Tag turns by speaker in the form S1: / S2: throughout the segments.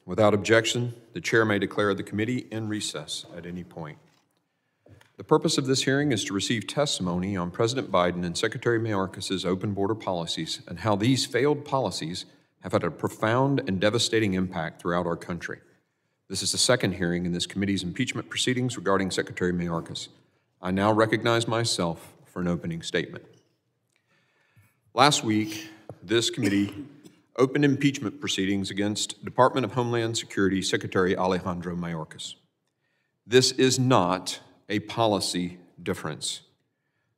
S1: Without objection, the chair may declare the committee in recess at any point. The purpose of this hearing is to receive testimony on President Biden and Secretary Mayorkas' open border policies and how these failed policies have had a profound and devastating impact throughout our country. This is the second hearing in this committee's impeachment proceedings regarding Secretary Mayorkas. I now recognize myself for an opening statement. Last week, this committee opened impeachment proceedings against Department of Homeland Security Secretary Alejandro Mayorkas. This is not a policy difference.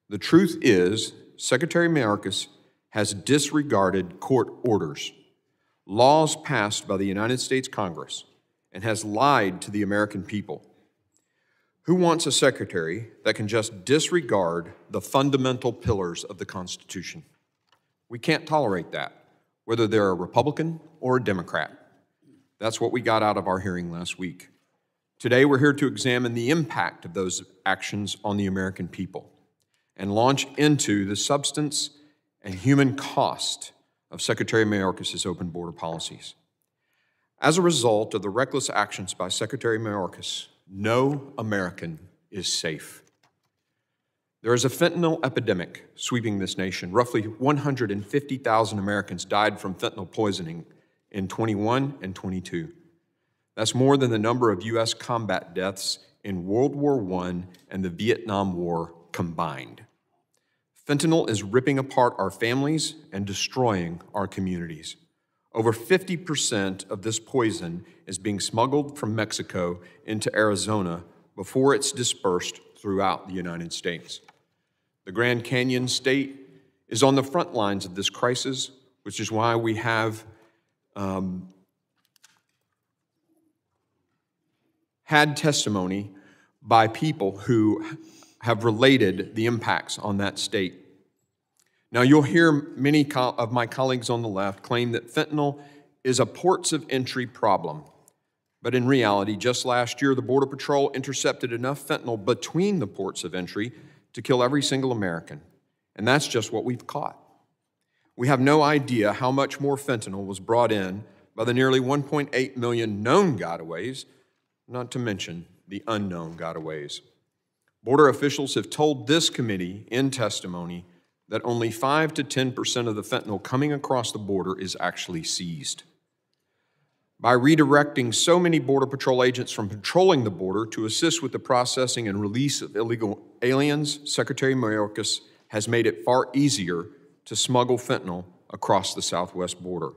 S1: The truth is, Secretary Mayorkas has disregarded court orders, laws passed by the United States Congress, and has lied to the American people. Who wants a secretary that can just disregard the fundamental pillars of the Constitution? We can't tolerate that, whether they're a Republican or a Democrat. That's what we got out of our hearing last week. Today, we're here to examine the impact of those actions on the American people and launch into the substance and human cost of Secretary Mayorkas' open border policies. As a result of the reckless actions by Secretary Mayorkas, no American is safe. There is a fentanyl epidemic sweeping this nation. Roughly 150,000 Americans died from fentanyl poisoning in 21 and 22. That's more than the number of U.S. combat deaths in World War I and the Vietnam War combined. Fentanyl is ripping apart our families and destroying our communities. Over 50% of this poison is being smuggled from Mexico into Arizona before it's dispersed throughout the United States. The Grand Canyon State is on the front lines of this crisis, which is why we have had testimony by people who have related the impacts on that state. Now, you'll hear many of my colleagues on the left claim that fentanyl is a ports of entry problem. But in reality, just last year, the Border Patrol intercepted enough fentanyl between the ports of entry to kill every single American. And that's just what we've caught. We have no idea how much more fentanyl was brought in by the nearly 1.8 million known gotaways, not to mention the unknown gotaways. Border officials have told this committee in testimony that only 5 to 10% of the fentanyl coming across the border is actually seized. By redirecting so many Border Patrol agents from patrolling the border to assist with the processing and release of illegal aliens, Secretary Mayorkas has made it far easier to smuggle fentanyl across the southwest border.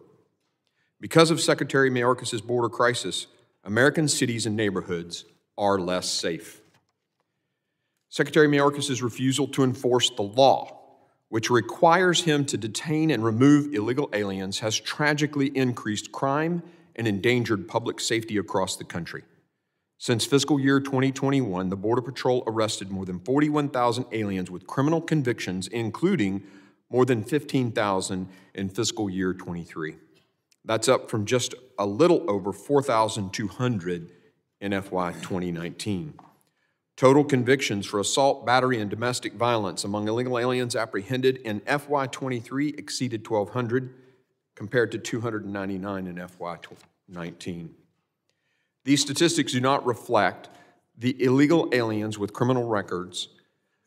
S1: Because of Secretary Mayorkas' border crisis, American cities and neighborhoods are less safe. Secretary Mayorkas' refusal to enforce the law, which requires him to detain and remove illegal aliens, has tragically increased crime and endangered public safety across the country. Since fiscal year 2021, the Border Patrol arrested more than 41,000 aliens with criminal convictions, including more than 15,000 in fiscal year 23. That's up from just a little over 4,200 in FY 2019. Total convictions for assault, battery, and domestic violence among illegal aliens apprehended in FY 23 exceeded 1,200, compared to 299 in FY 19. These statistics do not reflect the illegal aliens with criminal records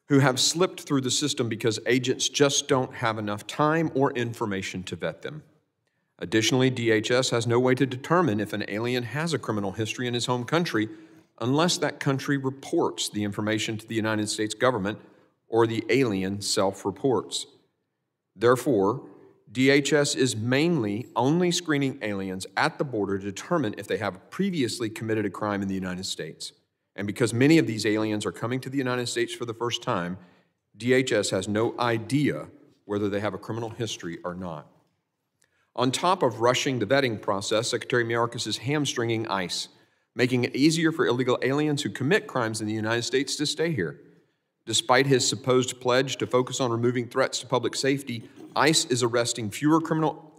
S1: who have slipped through the system because agents just don't have enough time or information to vet them. Additionally, DHS has no way to determine if an alien has a criminal history in his home country unless that country reports the information to the United States government or the alien self-reports. Therefore, DHS is mainly only screening aliens at the border to determine if they have previously committed a crime in the United States. And because many of these aliens are coming to the United States for the first time, DHS has no idea whether they have a criminal history or not. On top of rushing the vetting process, Secretary Mayorkas is hamstringing ICE, making it easier for illegal aliens who commit crimes in the United States to stay here. Despite his supposed pledge to focus on removing threats to public safety, ICE is arresting fewer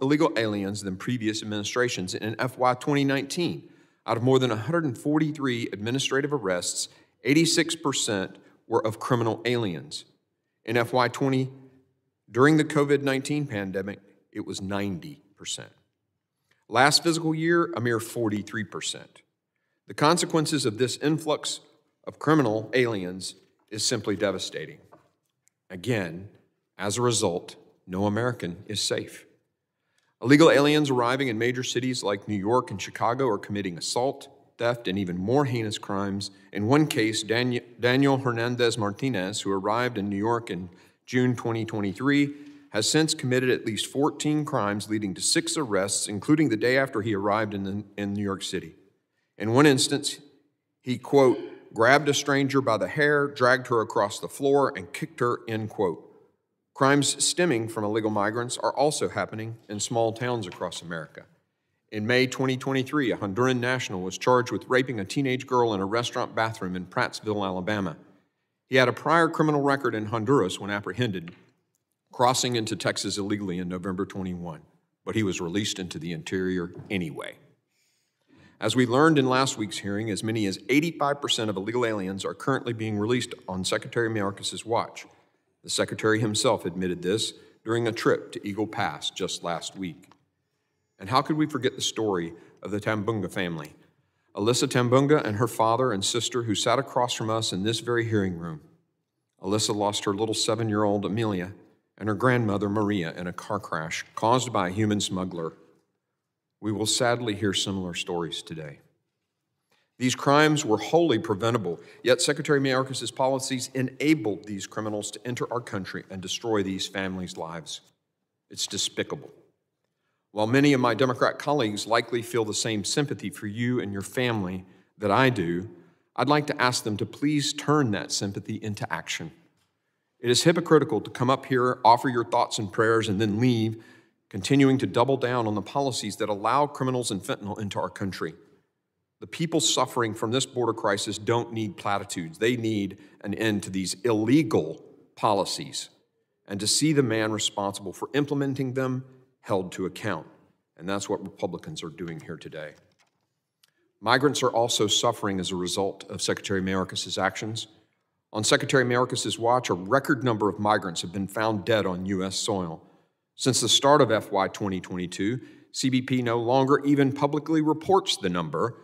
S1: illegal aliens than previous administrations. In FY 2019, out of more than 143 administrative arrests, 86% were of criminal aliens. In FY 20, during the COVID-19 pandemic, it was 90%. Last fiscal year, a mere 43%. The consequences of this influx of criminal aliens is simply devastating. Again, as a result, no American is safe. Illegal aliens arriving in major cities like New York and Chicago are committing assault, theft, and even more heinous crimes. In one case, Daniel Hernandez Martinez, who arrived in New York in June 2023, has since committed at least 14 crimes, leading to 6 arrests, including the day after he arrived in New York City. In one instance, he, quote, grabbed a stranger by the hair, dragged her across the floor, and kicked her, end quote. Crimes stemming from illegal migrants are also happening in small towns across America. In May 2023, a Honduran national was charged with raping a teenage girl in a restaurant bathroom in Prattsville, Alabama. He had a prior criminal record in Honduras when apprehended, crossing into Texas illegally in November 21, but he was released into the interior anyway. As we learned in last week's hearing, as many as 85% of illegal aliens are currently being released on Secretary Mayorkas' watch. The Secretary himself admitted this during a trip to Eagle Pass just last week. And how could we forget the story of the Tambunga family? Alyssa Tambunga and her father and sister who sat across from us in this very hearing room. Alyssa lost her little 7-year-old Amelia and her grandmother Maria in a car crash caused by a human smuggler. We will sadly hear similar stories today. These crimes were wholly preventable, yet Secretary Mayorkas' policies enabled these criminals to enter our country and destroy these families' lives. It's despicable. While many of my Democrat colleagues likely feel the same sympathy for you and your family that I do, I'd like to ask them to please turn that sympathy into action. It is hypocritical to come up here, offer your thoughts and prayers, and then leave, continuing to double down on the policies that allow criminals and fentanyl into our country. The people suffering from this border crisis don't need platitudes. They need an end to these illegal policies and to see the man responsible for implementing them held to account. And that's what Republicans are doing here today. Migrants are also suffering as a result of Secretary Mayorkas' actions. On Secretary Mayorkas' watch, a record number of migrants have been found dead on U.S. soil. Since the start of FY 2022, CBP no longer even publicly reports the number,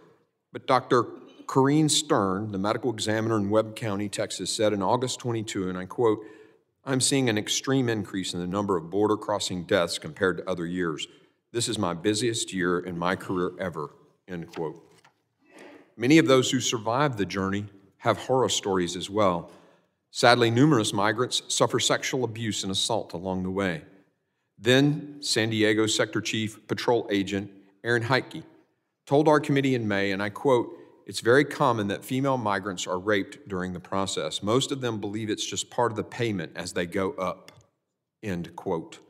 S1: but Dr. Corrine Stern, the medical examiner in Webb County, Texas, said in August 22, and I quote, "I'm seeing an extreme increase in the number of border crossing deaths compared to other years. This is my busiest year in my career ever," end quote. Many of those who survived the journey have horror stories as well. Sadly, numerous migrants suffer sexual abuse and assault along the way. Then, San Diego Sector Chief Patrol Agent Aaron Heitke told our committee in May, and I quote, "It's very common that female migrants are raped during the process. Most of them believe it's just part of the payment as they go up," end quote.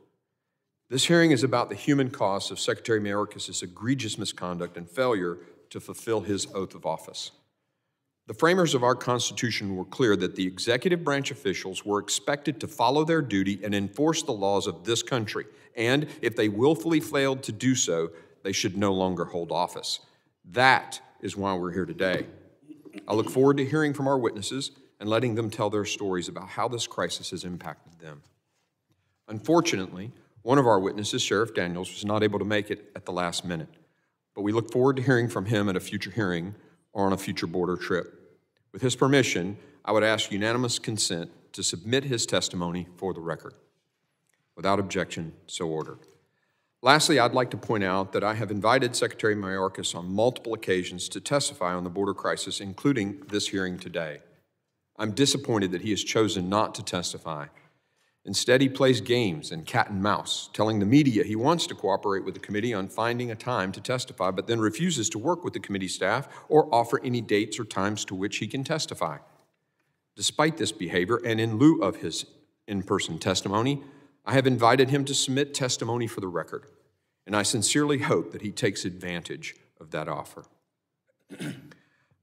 S1: This hearing is about the human cost of Secretary Mayorkas' egregious misconduct and failure to fulfill his oath of office. The framers of our Constitution were clear that the executive branch officials were expected to follow their duty and enforce the laws of this country, and if they willfully failed to do so, they should no longer hold office. That is why we're here today. I look forward to hearing from our witnesses and letting them tell their stories about how this crisis has impacted them. Unfortunately, one of our witnesses, Sheriff Daniels, was not able to make it at the last minute, but we look forward to hearing from him at a future hearing or on a future border trip. With his permission, I would ask unanimous consent to submit his testimony for the record. Without objection, so ordered. Lastly, I'd like to point out that I have invited Secretary Mayorkas on multiple occasions to testify on the border crisis, including this hearing today. I'm disappointed that he has chosen not to testify. Instead, he plays games and cat and mouse, telling the media he wants to cooperate with the committee on finding a time to testify, but then refuses to work with the committee staff or offer any dates or times to which he can testify. Despite this behavior, and in lieu of his in-person testimony, I have invited him to submit testimony for the record, and I sincerely hope that he takes advantage of that offer.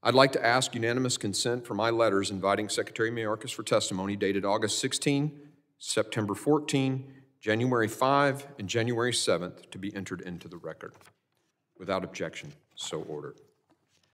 S1: I'd like to ask unanimous consent for my letters inviting Secretary Mayorkas for testimony dated August 16, September 14, January 5, and January 7th to be entered into the record. Without objection, so ordered.